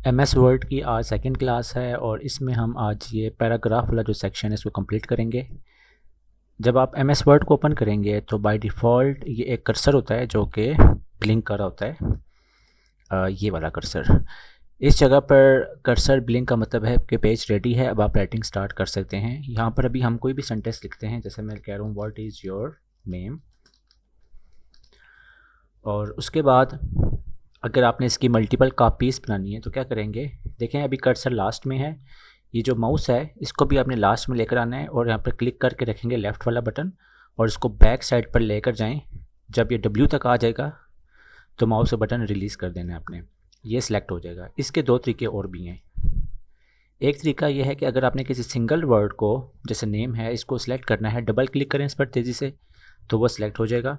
MS word की आज second class है और इसमें हम आज ये पैराग्राफ वाला जो सेक्शन है इसको कंप्लीट करेंगे। जब आप MS वर्ड को ओपन करेंगे तो बाय डिफ़ॉल्ट ये एक कर्सर होता है जो कि ब्लिंक कर रहा होता है। ये वाला कर्सर, इस जगह पर कर्सर ब्लिंक का मतलब है कि पेज रेडी है, अब आप राइटिंग स्टार्ट कर सकते हैं। यहाँ पर अभी हम कोई भी सेंटेंस लिखते हैं, जैसे मैं कह रहा हूँ व्हाट इज़ योर नेम, और उसके बाद अगर आपने इसकी मल्टीपल कापीज़ बनानी है तो क्या करेंगे, देखें अभी कर्सर लास्ट में है, ये जो माउस है इसको भी आपने लास्ट में लेकर आना है और यहाँ पर क्लिक करके रखेंगे लेफ़्ट वाला बटन और इसको बैक साइड पर लेकर जाएं। जब ये W तक आ जाएगा तो माउस का बटन रिलीज़ कर देना है आपने, ये सिलेक्ट हो जाएगा। इसके दो तरीके और भी हैं। एक तरीका ये है कि अगर आपने किसी सिंगल वर्ड को, जैसे नेम है, इसको सिलेक्ट करना है, डबल क्लिक करें इस पर तेज़ी से तो वो सिलेक्ट हो जाएगा।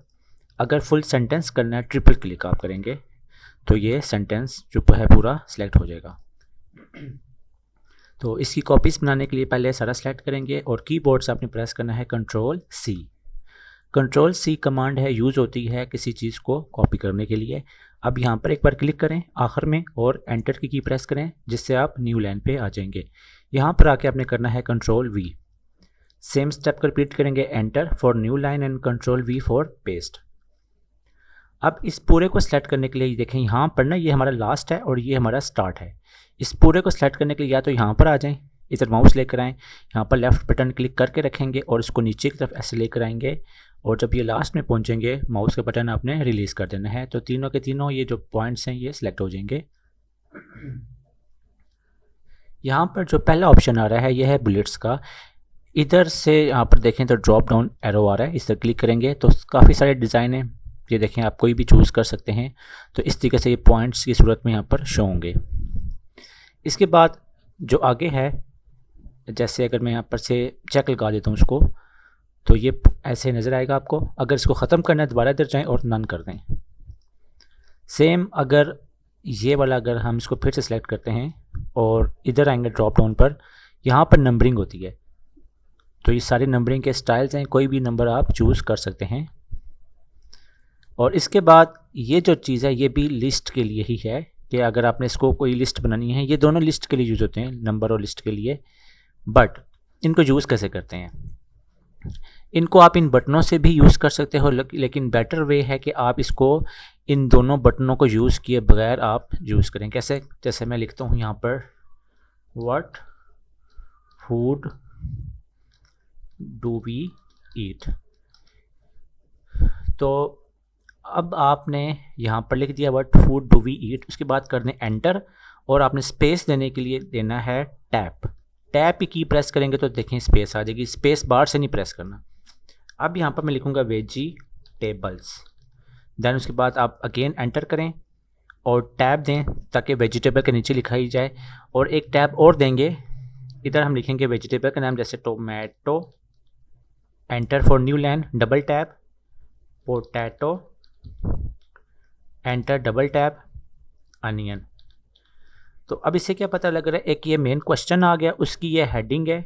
अगर फुल सेंटेंस करना है ट्रिपल क्लिक आप करेंगे तो ये सेंटेंस जो है पूरा सिलेक्ट हो जाएगा। तो इसकी कॉपीज़ बनाने के लिए पहले सारा सेलेक्ट करेंगे और कीबोर्ड से आपने प्रेस करना है Ctrl+C। Ctrl+C कमांड है, यूज़ होती है किसी चीज़ को कॉपी करने के लिए। अब यहाँ पर एक बार क्लिक करें आखिर में और एंटर की प्रेस करें, जिससे आप न्यू लाइन पे आ जाएंगे। यहाँ पर आके आपने करना है Ctrl+V। सेम स्टेप को रिपीट करेंगे, enter for new line and Ctrl+V for paste. अब इस पूरे को सिलेक्ट करने के लिए देखें यहाँ पर ना, ये हमारा लास्ट है और ये हमारा स्टार्ट है। इस पूरे को सिलेक्ट करने के लिए या तो यहाँ पर आ जाएं, इधर माउस लेकर आएँ, यहाँ पर लेफ़्ट बटन क्लिक करके रखेंगे और इसको नीचे की तरफ ऐसे लेकर आएंगे और जब ये लास्ट में पहुँचेंगे माउस का बटन आपने रिलीज़ कर देना है। तो तीनों के तीनों ये जो पॉइंट्स हैं ये सिलेक्ट हो जाएंगे। यहाँ पर जो पहला ऑप्शन आ रहा है यह है बुलेट्स का। इधर से यहाँ पर देखें तो ड्रॉप डाउन एरो आ रहा है, इस पर क्लिक करेंगे तो काफ़ी सारे डिज़ाइन हैं, ये देखें आप कोई भी चूज़ कर सकते हैं। तो इस तरीके से ये पॉइंट्स की सूरत में यहाँ पर शो होंगे। इसके बाद जो आगे है, जैसे अगर मैं यहाँ पर से चेक लगा देता हूँ उसको, तो ये ऐसे नज़र आएगा आपको। अगर इसको ख़त्म करना है दोबारा इधर जाएँ और नन कर दें। सेम अगर ये वाला अगर हम इसको फिर से सिलेक्ट करते हैं और इधर आएंगे ड्रॉप डाउन पर, यहाँ पर नंबरिंग होती है, तो ये सारे नंबरिंग के स्टाइल्स हैं, कोई भी नंबर आप चूज़ कर सकते हैं। और इसके बाद ये जो चीज़ है ये भी लिस्ट के लिए ही है कि अगर आपने इसको कोई लिस्ट बनानी है, ये दोनों लिस्ट के लिए यूज़ होते हैं, नंबर और लिस्ट के लिए। बट इनको यूज़ कैसे करते हैं, इनको आप इन बटनों से भी यूज़ कर सकते हो, लेकिन बेटर वे है कि आप इसको इन दोनों बटनों को यूज़ किए बगैर आप यूज़ करें। कैसे, जैसे मैं लिखता हूँ यहाँ पर what food do we eat, तो अब आपने यहाँ पर लिख दिया what food do we eat, उसके बाद कर दें एंटर और आपने स्पेस देने के लिए देना है टैप। टैप की प्रेस करेंगे तो देखें स्पेस आ जाएगी, स्पेस बार से नहीं प्रेस करना। अब यहाँ पर मैं लिखूँगा वेजिटेबल्स, देन उसके बाद आप अगेन एंटर करें और टैब दें ताकि वेजिटेबल के नीचे लिखा ही जाए, और एक टैब और देंगे, इधर हम लिखेंगे वेजिटेबल का नाम, जैसे tomato, enter for new line, double tab, potato, enter double tab, onion. तो अब इससे क्या पता लग रहा है, एक ये मेन क्वेश्चन आ गया, उसकी ये हेडिंग है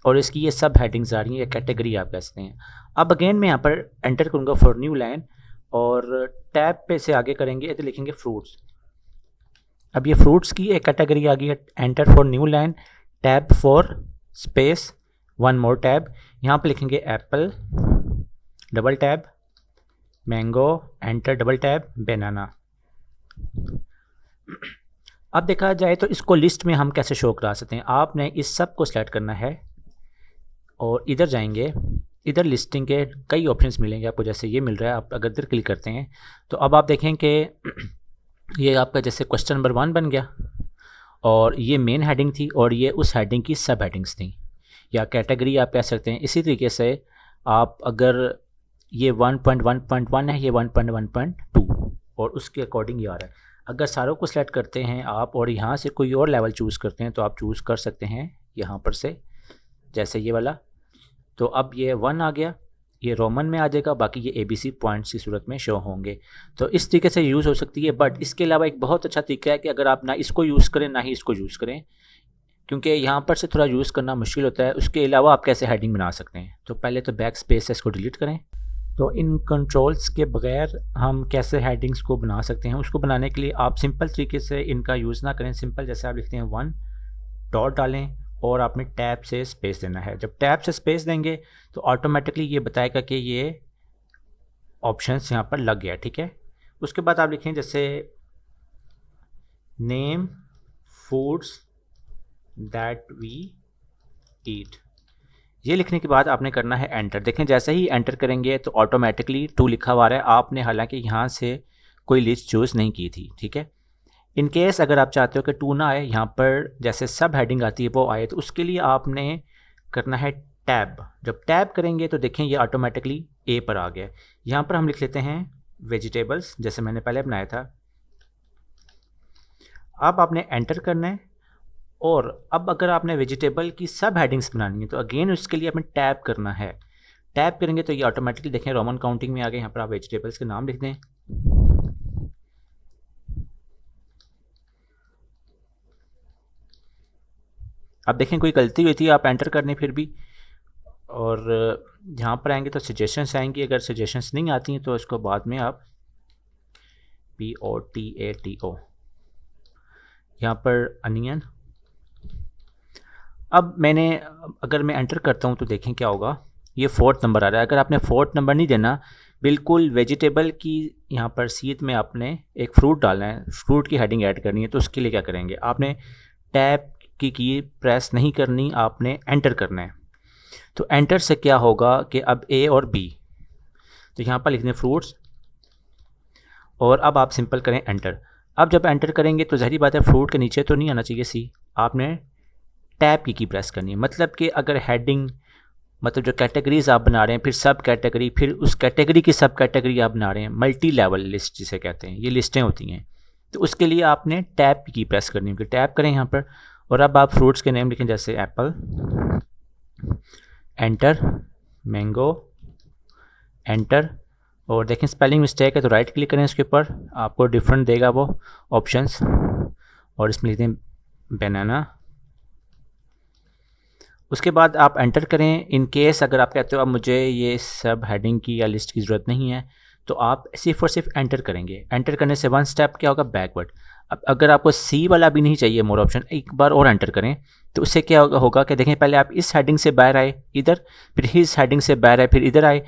और इसकी ये सब हेडिंग्स आ रही हैं, ये कैटेगरी आप कह सकते हैं। अब अगेन मैं यहाँ पर एंटर करूँगा फॉर न्यू लाइन और टैब पे से आगे करेंगे तो लिखेंगे फ्रूट्स। अब ये फ्रूट्स की एक कैटेगरी आ गई है, enter for new line, tab for space, one more tab, यहाँ पे लिखेंगे apple, double tab, mango, enter double tab, banana. अब देखा जाए तो इसको लिस्ट में हम कैसे शो करा सकते हैं, आपने इस सब को सिलेक्ट करना है और इधर जाएंगे, इधर लिस्टिंग के कई ऑप्शंस मिलेंगे आपको, जैसे ये मिल रहा है। आप अगर इधर क्लिक करते हैं तो अब आप देखें कि ये आपका जैसे क्वेश्चन नंबर 1 बन गया और ये मेन हेडिंग थी और ये उस हेडिंग की सब हेडिंग्स थी या कैटेगरी आप कह सकते हैं। इसी तरीके से आप अगर ये 1.1.1 है, ये 1.1.2 और उसके अकॉर्डिंग ये आ रहा है। अगर सारों को सिलेक्ट करते हैं आप और यहाँ से कोई और लेवल चूज़ करते हैं तो आप चूज़ कर सकते हैं यहाँ पर से, जैसे ये वाला। तो अब ये 1 आ गया, ये रोमन में आ जाएगा, बाकी ये ABC पॉइंट्स की सूरत में शो होंगे। तो इस तरीके से यूज़ हो सकती है। बट इसके अलावा एक बहुत अच्छा तरीका है कि अगर आप ना इसको यूज़ करें ना ही इसको यूज़ करें, क्योंकि यहाँ पर से थोड़ा यूज़ करना मुश्किल होता है। उसके अलावा आप कैसे हेडिंग बना सकते हैं, तो पहले तो बैक स्पेस है, इसको डिलीट करें तो इन कंट्रोल्स के बगैर हम कैसे हेडिंग्स को बना सकते हैं, उसको बनाने के लिए आप सिंपल तरीके से इनका यूज़ ना करें। सिंपल जैसे आप लिखते हैं 1 डॉट डालें और आपने टैब से स्पेस देना है। जब टैब से स्पेस देंगे तो ऑटोमेटिकली ये बताएगा कि ये ऑप्शंस यहाँ पर लग गया, ठीक है। उसके बाद आप लिखें जैसे name foods that we eat. ये लिखने के बाद आपने करना है एंटर। देखें जैसे ही एंटर करेंगे तो ऑटोमेटिकली 2 लिखा हुआ है। आपने हालांकि यहाँ से कोई लिस्ट चूज़ नहीं की थी, ठीक है। इन केस अगर आप चाहते हो कि 2 ना आए, यहाँ पर जैसे सब हेडिंग आती है वो आए, तो उसके लिए आपने करना है टैब। जब टैब करेंगे तो देखें ये ऑटोमेटिकली ए पर आ गया। यहाँ पर हम लिख लेते हैं वेजिटेबल्स, जैसे मैंने पहले बनाया था। अब आपने एंटर करना है और अब अगर आपने वेजिटेबल की सब हेडिंग्स बनानी है तो अगेन उसके लिए आपने टैब करना है। टैब करेंगे तो ये ऑटोमेटिकली देखें रोमन काउंटिंग में आ गए। यहाँ पर आप वेजिटेबल्स के नाम लिख दें। अब देखें कोई गलती हुई थी, आप एंटर करने फिर भी, और यहाँ पर आएंगे तो सजेशंस आएंगी। अगर सजेशंस नहीं आती हैं तो इसको बाद में आप POTATO, यहाँ पर अनियन। अब अगर मैं एंटर करता हूँ तो देखें क्या होगा, ये 4th नंबर आ रहा है। अगर आपने 4th नंबर नहीं देना, बिल्कुल वेजिटेबल की यहाँ पर सीध में आपने एक फ्रूट डालना है, फ्रूट की हेडिंग ऐड करनी है। तो उसके लिए क्या करेंगे, आपने टैब की प्रेस नहीं करनी, आपने एंटर करना है। तो एंटर से क्या होगा कि अब ए और बी, तो यहाँ पर लिखने फ्रूट्स, और अब आप सिंपल करें एंटर। अब जब एंटर करेंगे तो ज़ाहिर बात है फ्रूट के नीचे तो नहीं आना चाहिए सी, आपने टैब की प्रेस करनी है। मतलब कि अगर हेडिंग, मतलब जो कैटेगरीज आप बना रहे हैं, फिर सब कैटेगरी, फिर उस कैटेगरी की सब कैटेगरी आप बना रहे हैं, मल्टी लेवल लिस्ट जिसे कहते हैं, ये लिस्टें होती हैं। तो उसके लिए आपने टैब की प्रेस करनी होगी। टैब करें यहाँ पर और अब आप फ्रूट्स के नेम लिखें, जैसे एप्पल, एंटर, मैंगो, एंटर। और देखें स्पेलिंग मिस्टेक है तो राइट क्लिक करें इसके ऊपर, आपको डिफरेंट देगा वो ऑप्शंस, और इसमें लिख दें बनाना। उसके बाद आप एंटर करें। इन केस अगर आप कहते हो अब मुझे ये सब हेडिंग की या लिस्ट की ज़रूरत नहीं है, तो आप सिर्फ और सिर्फ एंटर करेंगे। एंटर करने से 1 स्टेप क्या होगा, बैकवर्ड। अब अगर आपको सी वाला भी नहीं चाहिए मोर ऑप्शन, एक बार और एंटर करें तो उससे क्या होगा कि देखें पहले आप इस हेडिंग से बाहर आए इधर, फिर इस हेडिंग से बाहर आए, फिर इधर आए।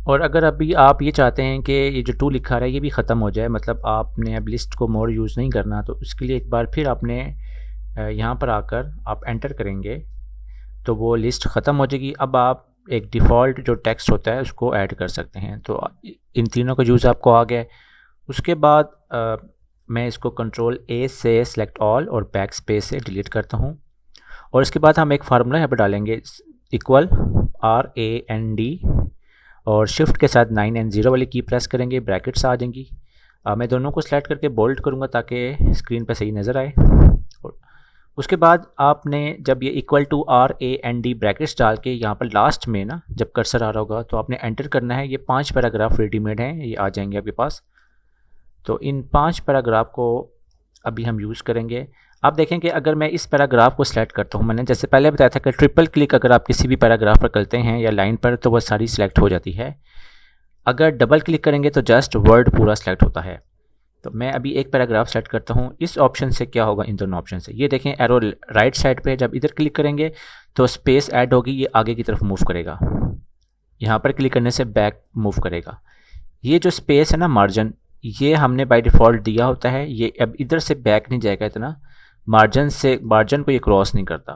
और अगर अभी आप ये चाहते हैं कि ये जो 2 लिखा रहा है ये भी ख़त्म हो जाए, मतलब आपने अब लिस्ट को मोर यूज़ नहीं करना, तो उसके लिए एक बार फिर आपने यहाँ पर आकर आप एंटर करेंगे तो वो लिस्ट ख़त्म हो जाएगी। अब आप एक डिफ़ॉल्ट जो टेक्स्ट होता है उसको ऐड कर सकते हैं। तो इन तीनों का यूज़ आपको आ गया है। उसके बाद मैं इसको कंट्रोल A से सेलेक्ट ऑल और बैक स्पेस से डिलीट करता हूँ। और इसके बाद हम एक फार्मूला यहाँ पर डालेंगे, इक्वल RAND, और शिफ्ट के साथ 9 and 0 वाली की प्रेस करेंगे, ब्रैकेट्स आ जाएंगी। मैं दोनों को सेलेक्ट करके बोल्ड करूँगा ताकि स्क्रीन पर सही नज़र आए। उसके बाद आपने जब ये इक्वल टू RAND ब्रैकेट्स डाल के यहाँ पर लास्ट में ना जब कर्सर आ रहा होगा तो आपने एंटर करना है। ये 5 पैराग्राफ रेडीमेड हैं, ये आ जाएंगे आपके पास। तो इन 5 पैराग्राफ को अभी हम यूज़ करेंगे। आप देखें कि अगर मैं इस पैराग्राफ को सिलेक्ट करता हूँ, मैंने जैसे पहले बताया था कि ट्रिपल क्लिक अगर आप किसी भी पैराग्राफ पर करते हैं या लाइन पर तो वह सारी सिलेक्ट हो जाती है। अगर डबल क्लिक करेंगे तो जस्ट वर्ड पूरा सिलेक्ट होता है। तो मैं अभी एक पैराग्राफ सेट करता हूँ। इस ऑप्शन से क्या होगा, इन दोनों ऑप्शन से, ये देखें एरो राइट साइड पे, जब इधर क्लिक करेंगे तो स्पेस ऐड होगी, ये आगे की तरफ मूव करेगा। यहाँ पर क्लिक करने से बैक मूव करेगा। ये जो स्पेस है ना, मार्जिन, ये हमने बाय डिफ़ॉल्ट दिया होता है। ये अब इधर से बैक नहीं जाएगा, इतना मार्जिन को ये क्रॉस नहीं करता।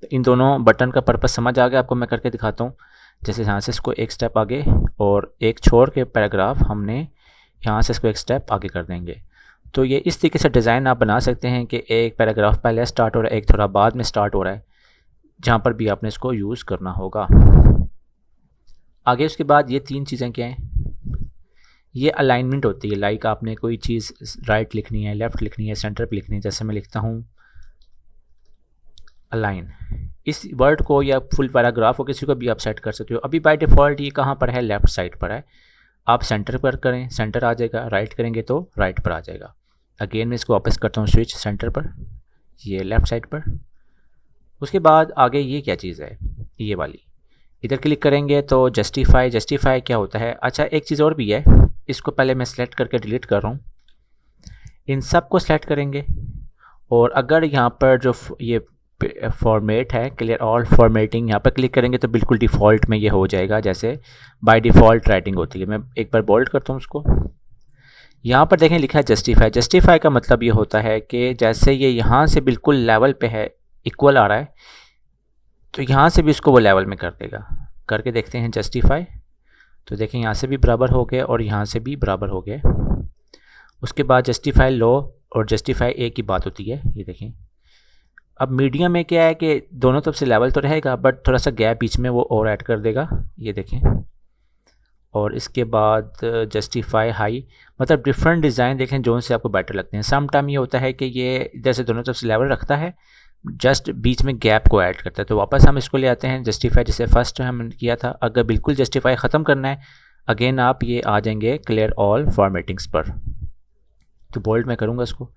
तो इन दोनों बटन का पर्पस समझ आ गया आपको, मैं करके दिखाता हूँ। जैसे यहाँ से इसको एक स्टेप आगे और एक छोड़ के पैराग्राफ हमने यहाँ से इसको एक स्टेप आगे कर देंगे। तो ये इस तरीके से डिज़ाइन आप बना सकते हैं कि एक पैराग्राफ पहले स्टार्ट हो रहा है, एक थोड़ा बाद में स्टार्ट हो रहा है, जहाँ पर भी आपने इसको यूज़ करना होगा। आगे उसके बाद ये 3 चीज़ें क्या हैं, ये अलाइनमेंट होती है। लाइक आपने कोई चीज़ राइट लिखनी है, लेफ़्ट लिखनी है, सेंटर पर लिखनी है। जैसे मैं लिखता हूँ अलाइन, इस वर्ड को या फुल पैराग्राफ को किसी को भी आप सेट कर सकते हो। अभी बाय डिफ़ॉल्ट ये कहाँ पर है, लेफ़्ट साइड पर है। आप सेंटर पर करें, सेंटर आ जाएगा, राइट करेंगे तो राइट पर आ जाएगा। अगेन मैं इसको वापस करता हूँ स्विच सेंटर पर, ये लेफ़्ट साइड पर। उसके बाद आगे ये क्या चीज़ है, ये वाली, इधर क्लिक करेंगे तो जस्टिफाई क्या होता है। अच्छा, एक चीज़ और भी है, इसको पहले मैं सेलेक्ट करके डिलीट कर रहा हूँ। इन सब को सेलेक्ट करेंगे और अगर यहाँ पर जो ये फॉर्मेट है क्लियर ऑल फॉर्मेटिंग, यहाँ पर क्लिक करेंगे तो बिल्कुल डिफ़ॉल्ट में ये हो जाएगा जैसे बाय डिफ़ॉल्ट राइटिंग होती है। मैं एक बार बोल्ड करता हूँ उसको। यहाँ पर देखें लिखा है जस्टिफाई का मतलब ये होता है कि जैसे ये यहाँ से बिल्कुल लेवल पे है, इक्वल आ रहा है, तो यहाँ से भी इसको वो लेवल में कर देगा। करके देखते हैं जस्टिफाई, तो देखें यहाँ से भी बराबर हो गए और यहाँ से भी बराबर हो गए। उसके बाद जस्टिफाई लो और जस्टिफाई ए की बात होती है, ये देखें। अब मीडियम में क्या है कि दोनों तरफ से लेवल तो रहेगा बट थोड़ा सा गैप बीच में वो और ऐड कर देगा, ये देखें। और इसके बाद जस्टिफाई हाई, मतलब डिफरेंट डिज़ाइन देखें जो से आपको बेटर लगते हैं। सम टाइम ये होता है कि ये इधर से दोनों तरफ से लेवल रखता है, जस्ट बीच में गैप को ऐड करता है। तो वापस हम इसको ले आते हैं जस्टिफाई, जैसे फर्स्ट हमने किया था। अगर बिल्कुल जस्टिफाई ख़त्म करना है, अगेन आप ये आ जाएंगे क्लियर ऑल फॉर्मेटिंग्स पर। तो बोल्ड में करूँगा इसको।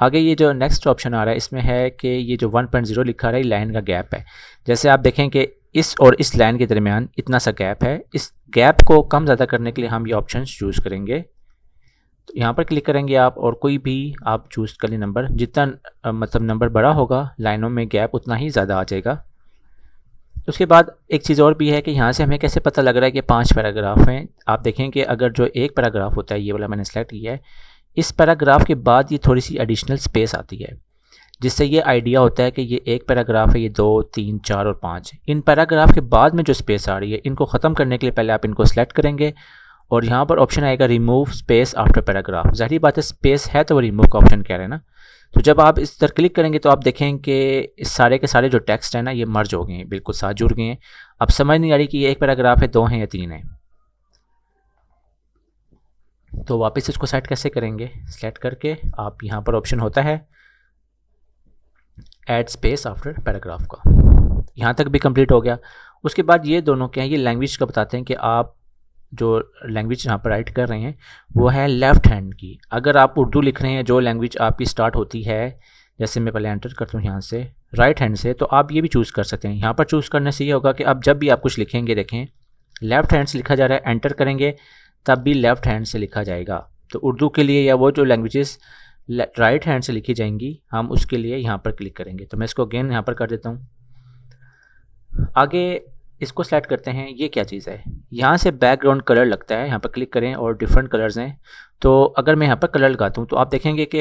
आगे ये जो नेक्स्ट ऑप्शन आ रहा है इसमें है कि ये जो 1.0 लिखा रहा है लाइन का गैप है। जैसे आप देखें कि इस और इस लाइन के दरमियान इतना सा गैप है, इस गैप को कम ज़्यादा करने के लिए हम ये ऑप्शन चूज़ करेंगे। तो यहाँ पर क्लिक करेंगे आप और कोई भी आप चूज़ कर लें नंबर, जितना मतलब नंबर बड़ा होगा लाइनों में गैप उतना ही ज़्यादा आ जाएगा। उसके बाद एक चीज़ और भी है कि यहाँ से हमें कैसे पता लग रहा है कि 5 पैराग्राफ हैं। आप देखें कि अगर जो एक पैराग्राफ होता है, ये वाला मैंने सेलेक्ट किया है, इस पैराग्राफ के बाद ये थोड़ी सी एडिशनल स्पेस आती है, जिससे ये आइडिया होता है कि ये एक पैराग्राफ है, ये 2, 3, 4 और 5। इन पैराग्राफ के बाद में जो स्पेस आ रही है, इनको ख़त्म करने के लिए पहले आप इनको सेलेक्ट करेंगे और यहाँ पर ऑप्शन आएगा रिमूव स्पेस आफ्टर पैराग्राफ। ज़ाहिर बात है स्पेस है तो वो रिमूव का ऑप्शन कह रहे हैं ना। तो जब आप इस पर क्लिक करेंगे तो आप देखें कि इस सारे के सारे जो टेक्स्ट है ना ये मर्ज हो गए हैं, बिल्कुल साथ जुड़ गए हैं। अब समझ नहीं आ रही कि ये एक पैराग्राफ है, 2 हैं या 3 है। तो वापस इसको सेट कैसे करेंगे, सेलेक्ट करके आप यहाँ पर ऑप्शन होता है ऐड स्पेस आफ्टर पैराग्राफ का। यहाँ तक भी कंप्लीट हो गया। उसके बाद ये दोनों क्या है, ये लैंग्वेज का बताते हैं कि आप जो लैंग्वेज यहाँ पर राइट कर रहे हैं वो है लेफ़्ट हैंड की। अगर आप उर्दू लिख रहे हैं, जो लैंग्वेज आपकी स्टार्ट होती है, जैसे मैं पहले एंटर करता हूँ यहाँ से राइट हैंड से, तो आप ये भी चूज़ कर सकते हैं। यहाँ पर चूज़ करने से ये होगा कि आप जब भी आप कुछ लिखेंगे, देखें लेफ़्ट हैंड से लिखा जा रहा है, एंटर करेंगे तब भी लेफ़्ट हैंड से लिखा जाएगा। तो उर्दू के लिए या वो जो लैंग्वेजेस राइट हैंड से लिखी जाएंगी, हम उसके लिए यहाँ पर क्लिक करेंगे। तो मैं इसको अगेन यहाँ पर कर देता हूँ। आगे इसको सेलेक्ट करते हैं। ये क्या चीज़ है, यहाँ से बैकग्राउंड कलर लगता है, यहाँ पर क्लिक करें और डिफरेंट कलर्स हैं। तो अगर मैं यहाँ पर कलर लगाता हूँ तो आप देखेंगे कि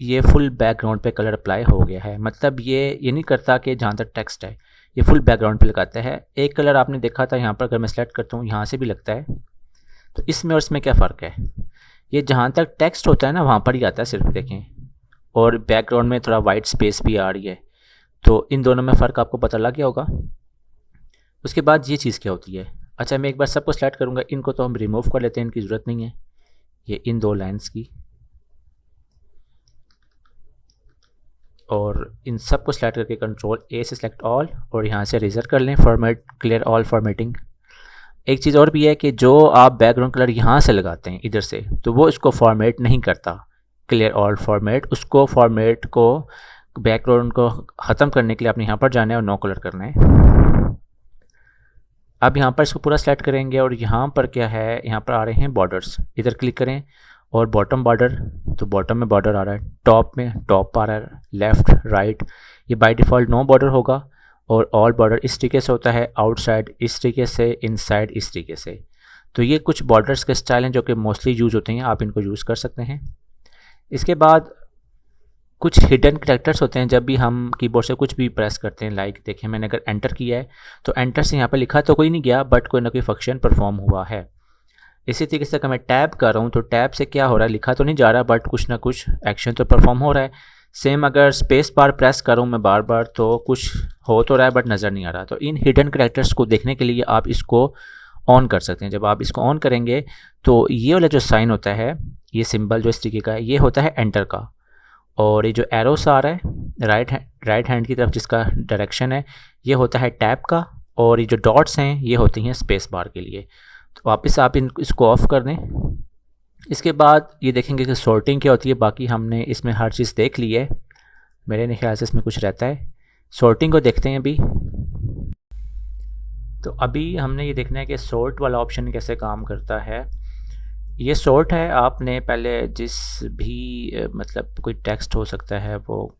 ये फुल बैकग्राउंड पे कलर अप्लाई हो गया है। मतलब ये नहीं करता कि जहाँ तक टेक्स्ट है ये फुल बैकग्राउंड पे लगाता है। एक कलर आपने देखा था यहाँ पर, अगर मैं सेलेक्ट करता हूँ यहाँ से भी लगता है। तो इसमें और इसमें क्या फ़र्क है, ये जहाँ तक टेक्स्ट होता है ना वहाँ पर ही आता है सिर्फ, देखें। और बैकग्राउंड में थोड़ा वाइट स्पेस भी आ रही है। तो इन दोनों में फ़र्क आपको पता लग गया होगा। उसके बाद ये चीज़ क्या होती है, अच्छा मैं एक बार सबको सेलेक्ट करूँगा, इनको तो हम रिमूव कर लेते हैं, इनकी ज़रूरत नहीं है। ये इन 2 लाइन्स की, और इन सब को सेलेक्ट करके कंट्रोल ए से सेलेक्ट ऑल और यहाँ से रेजर कर लें फॉर्मेट क्लियर ऑल फॉर्मेटिंग। एक चीज़ और भी है कि जो आप बैकग्राउंड कलर यहाँ से लगाते हैं इधर से, तो वो इसको फॉर्मेट नहीं करता क्लियर ऑल फॉर्मेट। उसको फॉर्मेट को बैकग्राउंड को ख़त्म करने के लिए आपने यहाँ पर जाना है और नो कलर करना है। अब यहाँ पर इसको पूरा सेलेक्ट करेंगे और यहाँ पर क्या है, यहाँ पर आ रहे हैं बॉर्डर्स, इधर क्लिक करें और बॉटम बॉर्डर, तो बॉटम में बॉर्डर आ रहा है, टॉप में टॉप आ रहा है, लेफ़्ट राइट ये बाय डिफ़ॉल्ट नो बॉर्डर होगा और ऑल बॉर्डर इस तरीके से होता है, आउटसाइड इस तरीके से, इनसाइड इस तरीके से। तो ये कुछ बॉर्डर्स के स्टाइल हैं जो कि मोस्टली यूज़ होते हैं, आप इनको यूज़ कर सकते हैं। इसके बाद कुछ हिडन कैरेक्टर्स होते हैं जब भी हम कीबोर्ड से कुछ भी प्रेस करते हैं। लाइक देखें मैंने अगर एंटर किया है तो एंटर से यहाँ पर लिखा तो कोई नहीं गया बट कोई ना कोई फंक्शन परफॉर्म हुआ है। इसी तरीके से अगर मैं टैब कर रहा हूँ तो टैब से क्या हो रहा है, लिखा तो नहीं जा रहा बट कुछ ना कुछ एक्शन तो परफॉर्म हो रहा है। सेम अगर स्पेस बार प्रेस करूँ मैं बार बार तो कुछ हो तो रहा है बट नज़र नहीं आ रहा। तो इन हिडन कैरेक्टर्स को देखने के लिए आप इसको ऑन कर सकते हैं। जब आप इसको ऑन करेंगे तो ये वाला जो साइन होता है, ये सिंबल जो इस तरीके का है, ये होता है एंटर का। और ये जो एरोस आ रहा है राइट हैंड की तरफ जिसका डायरेक्शन है, ये होता है टैब का। और ये जो डॉट्स हैं ये होती हैं स्पेस बार के लिए। तो वापस आप इसको ऑफ़ कर दें। इसके बाद ये देखेंगे कि सॉर्टिंग क्या होती है। बाकी हमने इसमें हर चीज़ देख ली है, मेरे ख्याल से इसमें कुछ रहता है। सॉर्टिंग को देखते हैं अभी। तो अभी हमने ये देखना है कि सॉर्ट वाला ऑप्शन कैसे काम करता है। ये सॉर्ट है, आपने पहले जिस भी मतलब कोई टेक्स्ट हो सकता है, वो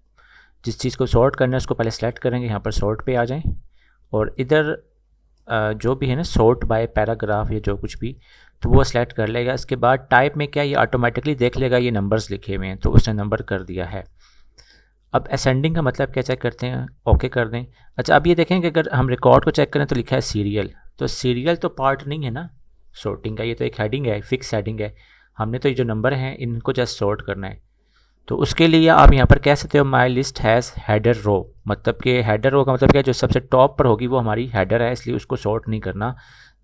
जिस चीज़ को सॉर्ट करना है उसको पहले सेलेक्ट करेंगे, यहाँ पर सॉर्ट पे आ जाएं और इधर जो भी है ना सॉर्ट बाय पैराग्राफ या जो कुछ भी, तो वो सेलेक्ट कर लेगा। इसके बाद टाइप में क्या, ये ऑटोमेटिकली देख लेगा ये नंबर्स लिखे हुए हैं, तो उसने नंबर कर दिया है। अब असेंडिंग का मतलब क्या चेक करते हैं, ओके कर दें। अच्छा, अब ये देखें कि अगर हम रिकॉर्ड को चेक करें तो लिखा है सीरियल, तो सीरियल तो पार्ट नहीं है ना सॉर्टिंग का, ये तो एक हेडिंग है, फिक्स हेडिंग है। हमने तो ये जो नंबर हैं इनको जस्ट सॉर्ट करना है। तो उसके लिए आप यहाँ पर कह सकते हो my list has header row, मतलब कि हेडर रो का मतलब क्या, जो सबसे टॉप पर होगी वो हमारी हेडर है, इसलिए उसको सॉर्ट नहीं करना,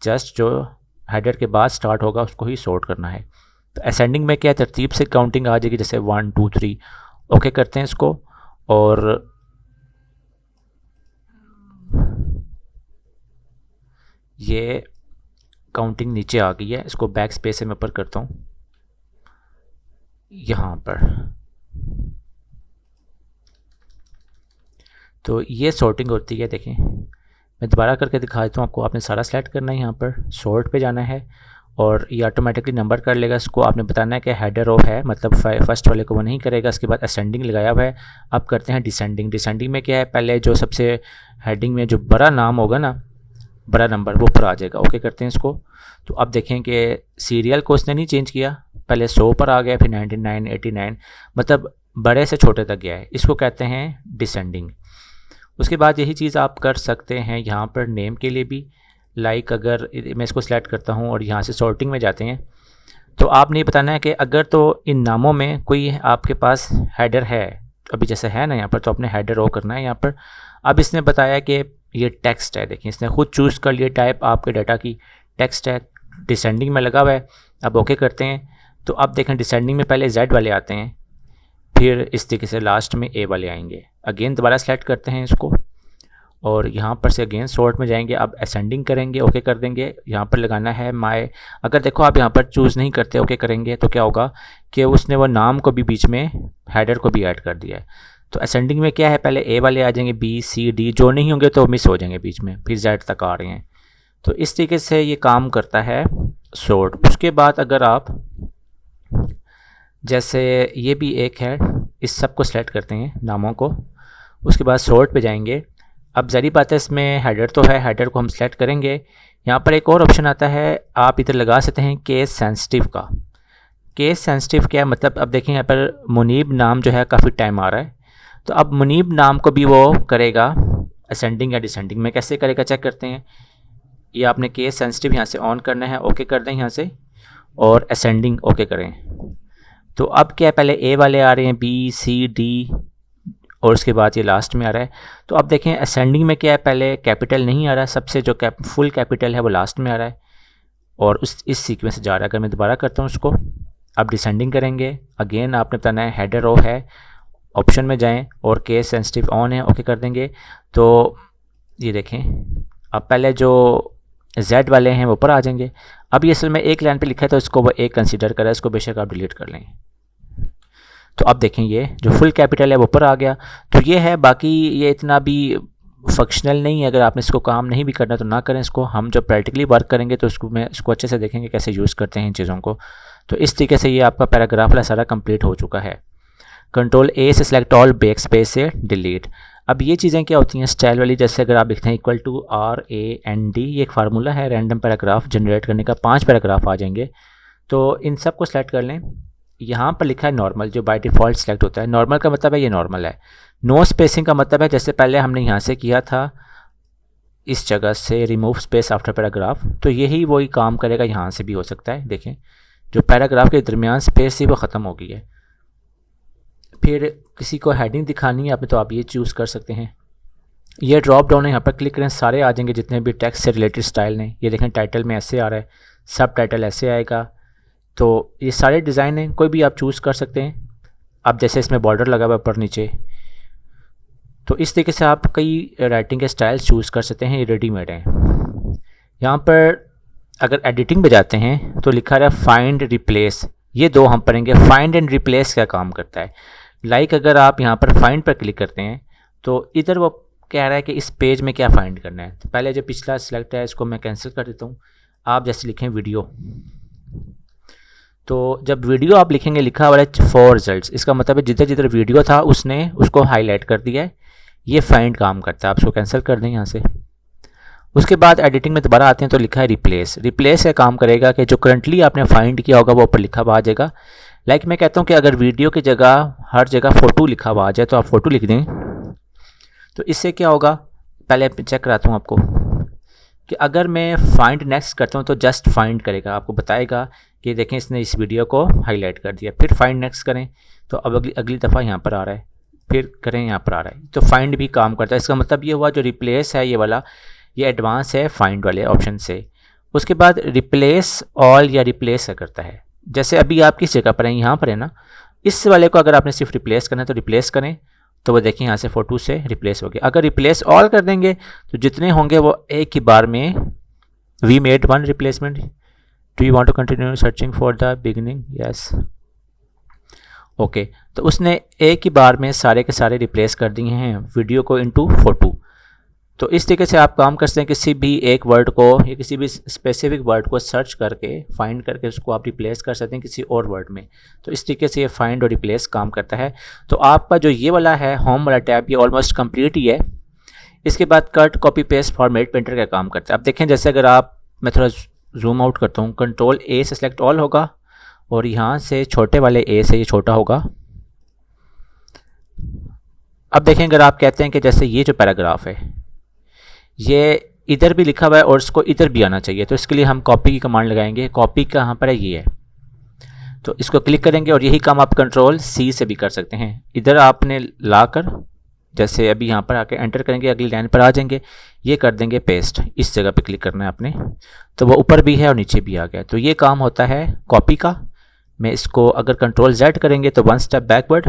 जस्ट जो हेडर के बाद स्टार्ट होगा उसको ही सॉर्ट करना है। तो असेंडिंग में क्या तरतीब से काउंटिंग आ जाएगी, जैसे 1 2 3। ओके करते हैं इसको और ये काउंटिंग नीचे आ गई है। इसको बैक स्पेस से मैं ऊपर करता हूँ यहाँ पर, तो ये सॉर्टिंग होती है। देखें मैं दोबारा करके दिखा देता हूँ आपको। आपने सारा सेलेक्ट करना है, यहाँ पर सॉर्ट पे जाना है और ये ऑटोमेटिकली नंबर कर लेगा। इसको आपने बताना है कि हेडर रो है, मतलब फर्स्ट वाले को वो नहीं करेगा। इसके बाद असेंडिंग लगाया हुआ है। अब करते हैं डिसेंडिंग। डिसेंडिंग में क्या है, पहले जो सबसे हेडिंग में जो बड़ा नाम होगा ना, बड़ा नंबर, वो ऊपर आ जाएगा। ओके करते हैं इसको। तो अब देखें कि सीरियल को उसने नहीं चेंज किया, पहले 100 पर आ गया, फिर 99 89, मतलब बड़े से छोटे तक गया है। इसको कहते हैं डिसेंडिंग। उसके बाद यही चीज़ आप कर सकते हैं यहाँ पर नेम के लिए भी। लाइक अगर मैं इसको सेलेक्ट करता हूँ और यहाँ से सॉर्टिंग में जाते हैं, तो आपने बताना है कि अगर तो इन नामों में कोई आपके पास हेडर है, अभी जैसे है ना यहाँ पर, तो अपने हेडर रो करना है यहाँ पर। अब इसने बताया कि ये टेक्स्ट है, देखिए इसने खुद चूज़ कर लिया टाइप, आपके डाटा की टेक्स्ट है, डिसेंडिंग में लगा हुआ है। अब ओके करते हैं। तो अब देखें डिसेंडिंग में पहले Z वाले आते हैं, फिर इस तरीके से लास्ट में A वाले आएंगे। अगेन दोबारा सेलेक्ट करते हैं इसको और यहाँ पर से अगेन सॉर्ट में जाएंगे। अब असेंडिंग करेंगे, ओके कर देंगे। यहाँ पर लगाना है माय। अगर देखो आप यहाँ पर चूज़ नहीं करते, ओके करेंगे, तो क्या होगा कि उसने वो नाम को भी बीच में हेडर को भी ऐड कर दिया है। तो असेंडिंग में क्या है, पहले A वाले आ जाएंगे, B C D जो नहीं होंगे तो मिस हो जाएंगे बीच में, फिर Z तक आ रहे हैं। तो इस तरीके से ये काम करता है सॉर्ट। उसके बाद अगर आप जैसे ये भी एक है, इस सब को सेलेक्ट करते हैं नामों को, उसके बाद सॉर्ट पे जाएंगे। अब ज़री बात है, इसमें हेडर तो है, हेडर को हम सेलेक्ट करेंगे। यहाँ पर एक और ऑप्शन आता है, आप इधर लगा सकते हैं केस सेंसिटिव का। केस सेंसिटिव क्या है, मतलब अब देखें यहाँ पर मुनीब नाम जो है काफ़ी टाइम आ रहा है, तो अब मुनीब नाम को भी वो करेगा असेंडिंग या डिसेंडिंग में। कैसे करेगा चेक करते हैं। ये आपने केस सेंसिटिव यहाँ से ऑन करना है, ओके कर दें यहाँ से, और असेंडिंग ओके करें। तो अब क्या है, पहले A वाले आ रहे हैं, B C D और उसके बाद ये लास्ट में आ रहा है। तो अब देखें असेंडिंग में क्या है, पहले कैपिटल नहीं आ रहा है, सबसे जो फुल कैपिटल है वो लास्ट में आ रहा है और इस सीक्वेंस से जा रहा है। अगर मैं दोबारा करता हूँ उसको, अब डिसेंडिंग करेंगे। अगेन आपने बताना है हेडर रो है, ऑप्शन में जाएं और केस सेंसिटिव ऑन है, ओके कर देंगे। तो ये देखें अब पहले जो Z वाले हैं वो ऊपर आ जाएंगे। अब ये असल में एक लाइन पे लिखा है तो इसको वो एक कंसीडर करें, इसको बेशक आप डिलीट कर लें। तो अब देखें ये जो फुल कैपिटल है वो ऊपर आ गया। तो ये है, बाकी ये इतना भी फंक्शनल नहीं है। अगर आपने इसको काम नहीं भी करना तो ना करें इसको। हम जब प्रैक्टिकली वर्क करेंगे तो इसको अच्छे से देखेंगे कैसे यूज़ करते हैं इन चीज़ों को। तो इस तरीके से ये आपका पैराग्राफ वाला सारा कंप्लीट हो चुका है। कंट्रोल A से सिलेक्ट ऑल, बैक स्पेस से डिलीट। अब ये चीज़ें क्या होती हैं स्टाइल वाली, जैसे अगर आप लिखते हैं इक्वल टू RAND, ये एक फार्मूला है रैंडम पैराग्राफ जनरेट करने का, 5 पैराग्राफ आ जाएंगे। तो इन सब को सिलेक्ट कर लें। यहाँ पर लिखा है नॉर्मल, जो बाय डिफ़ॉल्ट सेलेक्ट होता है। नॉर्मल का मतलब है ये नॉर्मल है। नो स्पेसिंग का मतलब है जैसे पहले हमने यहाँ से किया था, इस जगह से रिमूव स्पेस आफ्टर पैराग्राफ, तो यही वही काम करेगा, यहाँ से भी हो सकता है। देखें जो पैराग्राफ के दरमियान स्पेस थी वो ख़त्म हो गई है। फिर किसी को हेडिंग दिखानी है आपने तो आप ये चूज़ कर सकते हैं। ये ड्रॉप डाउन है, यहाँ पर क्लिक करें, सारे आ जाएंगे जितने भी टेक्स्ट से रिलेटेड स्टाइल हैं। ये देखें टाइटल में ऐसे आ रहा है, सब टाइटल ऐसे आएगा। तो ये सारे डिज़ाइन हैं, कोई भी आप चूज़ कर सकते हैं। अब जैसे इसमें बॉर्डर लगा हुआ ऊपर नीचे, तो इस तरीके से आप कई राइटिंग के स्टाइल चूज़ कर सकते हैं, ये रेडीमेड हैं। यहाँ पर अगर एडिटिंग में जाते हैं तो लिखा रहा है फाइंड रिप्लेस, ये दो हम पढ़ेंगे। फाइंड एंड रिप्लेस क्या काम करता है। लाइक अगर आप यहाँ पर फाइंड पर क्लिक करते हैं तो इधर वो कह रहा है कि इस पेज में क्या फाइंड करना है। तो पहले जो पिछला सिलेक्ट है इसको मैं कैंसिल कर देता हूँ। आप जैसे लिखें वीडियो, तो जब वीडियो आप लिखेंगे लिखा हुआ है फॉर रिजल्ट्स, इसका मतलब है जिधर जिधर वीडियो था उसने उसको हाईलाइट कर दिया है। ये फाइंड काम करता है, आप इसको कैंसिल कर दें यहाँ से। उसके बाद एडिटिंग में दोबारा आते हैं तो लिखा है रिप्लेस। रिप्लेस का काम करेगा कि जो करंटली आपने फाइंड किया होगा वो ऊपर लिखा हुआ आ जाएगा। लाइक मैं कहता हूँ कि अगर वीडियो की जगह हर जगह फ़ोटो लिखा हुआ आ जाए तो आप फ़ोटो लिख दें। तो इससे क्या होगा, पहले चेक कराता हूँ आपको कि अगर मैं फाइंड नेक्स्ट करता हूँ तो जस्ट फाइंड करेगा, आपको बताएगा कि देखें इसने इस वीडियो को हाईलाइट कर दिया। फिर फाइंड नेक्स्ट करें तो अब अगली दफ़ा यहाँ पर आ रहा है, फिर करें यहाँ पर आ रहा है। तो फाइंड भी काम करता है। इसका मतलब ये हुआ जो रिप्लेस है ये वाला, ये एडवांस है फाइंड वाले ऑप्शन से। उसके बाद रिप्लेस ऑल या रिप्लेस करता है। जैसे अभी आप किस जगह पर हैं, यहाँ पर है ना, इस वाले को अगर आपने सिर्फ रिप्लेस करना है तो रिप्लेस करें, तो वो देखिए यहाँ से फ़ोटो से रिप्लेस हो गया। अगर रिप्लेस ऑल कर देंगे तो जितने होंगे वो एक ही बार में। We made one replacement, do you want to continue searching for the beginning, yes okay. तो उसने एक ही बार में सारे के सारे रिप्लेस कर दिए हैं वीडियो को इनटू फोटो। तो इस तरीके से आप काम कर सकते हैं, किसी भी एक वर्ड को या किसी भी स्पेसिफिक वर्ड को सर्च करके फाइंड करके उसको आप रिप्लेस कर सकते हैं किसी और वर्ड में। तो इस तरीके से ये फाइंड और रिप्लेस काम करता है। तो आपका जो ये वाला है होम वाला टैब, ये ऑलमोस्ट कंप्लीट ही है। इसके बाद cut copy paste format painter का काम करता है। अब देखें जैसे अगर आप, मैं थोड़ा जूम आउट करता हूँ, कंट्रोल ए से सिलेक्ट ऑल होगा और यहाँ से छोटे वाले ए से ये छोटा होगा। अब देखें अगर आप कहते हैं कि जैसे ये जो पैराग्राफ है ये इधर भी लिखा हुआ है और इसको इधर भी आना चाहिए, तो इसके लिए हम कॉपी की कमांड लगाएंगे। कॉपी कहाँ पर है, ये है, तो इसको क्लिक करेंगे और यही काम आप कंट्रोल सी से भी कर सकते हैं। इधर आपने लाकर जैसे अभी यहाँ पर आके एंटर करेंगे, अगली लाइन पर आ जाएंगे, ये कर देंगे पेस्ट। इस जगह पे क्लिक करना है आपने, तो वो ऊपर भी है और नीचे भी आ गया। तो ये काम होता है कॉपी का। मैं इसको अगर कंट्रोल जेड करेंगे तो वन स्टेप बैकवर्ड।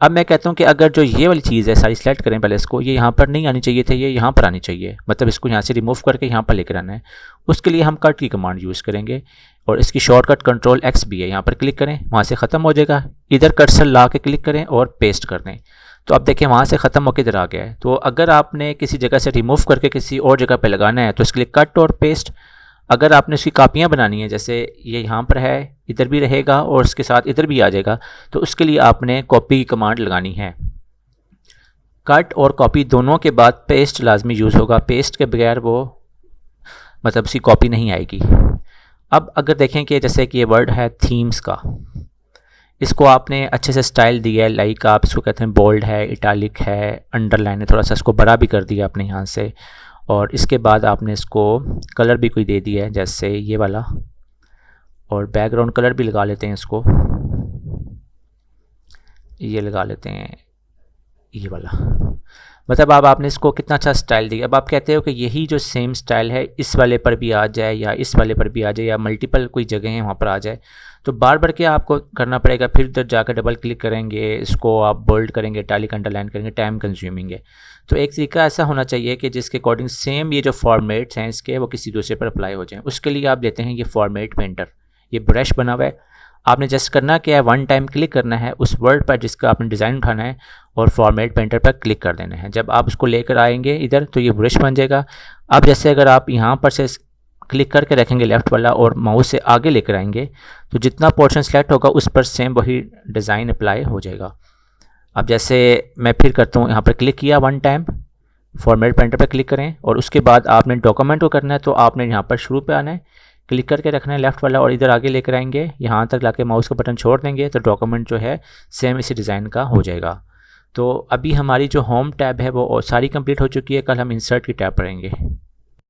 अब मैं कहता हूँ कि अगर जो ये वाली चीज़ है सारी सेलेक्ट करें पहले इसको, ये यहाँ पर नहीं आनी चाहिए थे, ये यहाँ पर आनी चाहिए, मतलब इसको यहाँ से रिमूव करके यहाँ पर लेकर आना है। उसके लिए हम कट की कमांड यूज़ करेंगे और इसकी शॉर्टकट कंट्रोल एक्स भी है। यहाँ पर क्लिक करें, वहाँ से ख़त्म हो जाएगा। इधर कर्सर ला के क्लिक करें और पेस्ट कर दें, तो अब देखें वहाँ से ख़त्म होकर इधर आ गया है। तो अगर आपने किसी जगह से रिमूव करके किसी और जगह पर लगाना है तो इसके लिए कट और पेस्ट। अगर आपने उसकी कापियाँ बनानी है, जैसे ये यहाँ पर है, इधर भी रहेगा और इसके साथ इधर भी आ जाएगा, तो उसके लिए आपने कॉपी की कमांड लगानी है। कट और कॉपी दोनों के बाद पेस्ट लाजमी यूज़ होगा, पेस्ट के बगैर वो मतलब उसकी कॉपी नहीं आएगी। अब अगर देखें कि जैसे कि ये वर्ड है थीम्स का, इसको आपने अच्छे से स्टाइल दिया है, लाइक आप इसको कहते हैं बोल्ड है, इटालिक है, अंडरलाइन है, थोड़ा सा इसको बड़ा भी कर दिया आपने यहाँ से। और इसके बाद आपने इसको कलर भी कोई दे दिया है जैसे ये वाला, और बैकग्राउंड कलर भी लगा लेते हैं, इसको ये लगा लेते हैं ये वाला। मतलब अब आपने इसको कितना अच्छा स्टाइल दिया। अब आप कहते हो कि यही जो सेम स्टाइल है इस वाले पर भी आ जाए या इस वाले पर भी आ जाए या मल्टीपल कोई जगह है वहाँ पर आ जाए, तो बार बार क्या आपको करना पड़ेगा, फिर इधर जाकर डबल क्लिक करेंगे, इसको आप बोल्ड करेंगे, इटैलिक अंडरलाइन करेंगे, टाइम कंज्यूमिंग है। तो एक तरीका ऐसा होना चाहिए कि जिसके अकॉर्डिंग सेम ये जो फॉर्मेट्स हैं इसके वो किसी दूसरे पर अप्लाई हो जाएँ। उसके लिए आप लेते हैं ये फॉर्मेट पेंटर, ये ब्रश बना हुआ है। आपने जस्ट करना क्या है, वन टाइम क्लिक करना है उस वर्ड पर जिसका आपने डिज़ाइन उठाना है और फॉर्मेट पेंटर पर क्लिक कर देना है। जब आप उसको लेकर आएंगे इधर तो ये ब्रश बन जाएगा। अब जैसे अगर आप यहाँ पर से क्लिक करके रखेंगे लेफ़्ट वाला और माउस से आगे लेकर आएंगे तो जितना पोर्शन सेलेक्ट होगा उस पर सेम वही डिज़ाइन अप्लाई हो जाएगा। अब जैसे मैं फिर करता हूँ, यहाँ पर क्लिक किया वन टाइम, फॉर्मेट पेंटर पर क्लिक करें और उसके बाद आपने डॉक्यूमेंट को करना है, तो आपने यहाँ पर शुरू पे आना है, क्लिक करके रखना है लेफ़्ट वाला और इधर आगे लेकर आएंगे, यहाँ तक लाके माउस का बटन छोड़ देंगे तो डॉक्यूमेंट जो है सेम इसी डिज़ाइन का हो जाएगा। तो अभी हमारी जो होम टैब है वो सारी कंप्लीट हो चुकी है। कल हम इंसर्ट की टैब पढ़ेंगे।